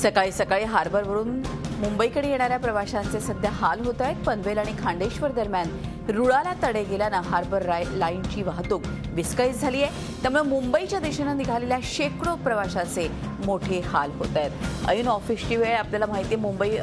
सकाळी सकाळी हार्बरवरून मुंबईकडे येणाऱ्या प्रवाशांचे सध्या हाल होत आहेत। पनवेल आणि खांडेश्वर दरम्यान रुळाला तडे गेल्यानं हार्बर लाईनची वाहतूक विस्कळीत झाली आहे। त्यामुळे मुंबईच्या दिशेने निघालेल्या शेकडो प्रवाशांचे मोठे हाल होत आहेत। ऐन ऑफिसची वेळ आपल्याला माहिती आहे, मुंबई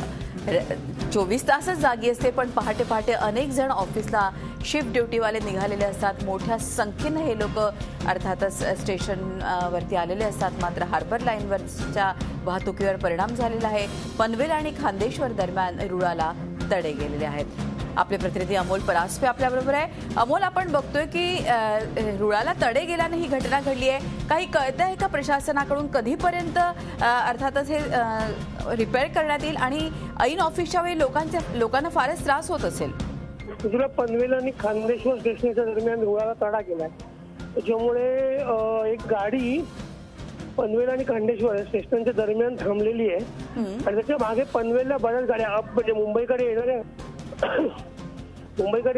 24 तासच जागी असते, पण पहाटे पहाटे अनेक जण ऑफिसला शिफ्ट ड्युटीवाले निघालेले असतात। मोठ्या संख्येने हे लोक अर्थातच स्टेशनवरती आलेले असतात। मात्र हार्बर लाईनवरच्या वाहतुकीवर परिणाम झालेला आहे। पनवेल आणि खांदेश्वर दरम्यान रुळाला तडे गेलेले आहेत। आपले प्रतिनिधी अमोल परास्पे आपल्याबरोबर आहे। अमोल, आपण बघतोय की रुळाला तडे गेल्याने ही घटना घडली आहे। काही कळतं आहे का प्रशासनाकडून कधीपर्यंत अर्थातच हे रिपेअर करण्यात येईल आणि ऐन ऑफिसच्या वेळी लोकांना फारच त्रास होत असेल? तुला पनवेल आणि खांदेश्वर स्टेशनच्या दरम्यान रुळाला तडा गेलाय, त्याच्यामुळे एक गाडी पनवेल आणि खांडेश्वर स्टेशनच्या दरम्यान थांबलेली आहे आणि त्याच्या मागे पनवेलला बऱ्याच गाड्या म्हणजे मुंबईकडे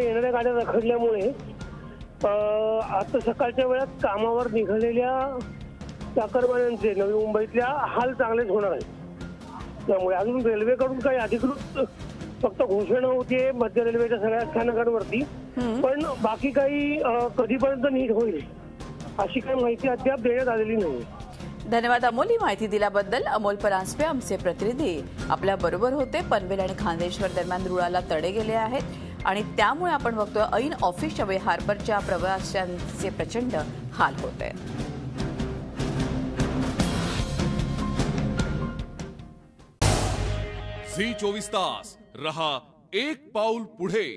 येणाऱ्या गाड्या रखडल्यामुळे आता सकाळच्या वेळात कामावर निघालेल्या चाकरमान्यांचे नवी मुंबईतल्या हाल चांगलेच होणार आहेत। त्यामुळे अजून रेल्वेकडून काही अधिकृत फक्त घोषणा होतीये मध्य रेल्वेच्या सगळ्या स्थानकांवरती, पण बाकी काही कधीपर्यंत नीट होईल अशी काही माहिती अद्याप देण्यात आलेली नाही। धन्यवाद अमोल, ही माहिती दिल्याबद्दल। अमोल परास्पे आमचे प्रतिनिधी आपल्या बरोबर होते। पनवेल आणि खांदेश्वर दरम्यान रुळाला तडे गेले आहेत आणि त्यामुळे आपण बघतोय ऐन ऑफिसच्या वेळी हार्बरच्या प्रवाशांचे प्रचंड हाल होत आहेत। झी 24 तास रहा एक पाऊल पुढे।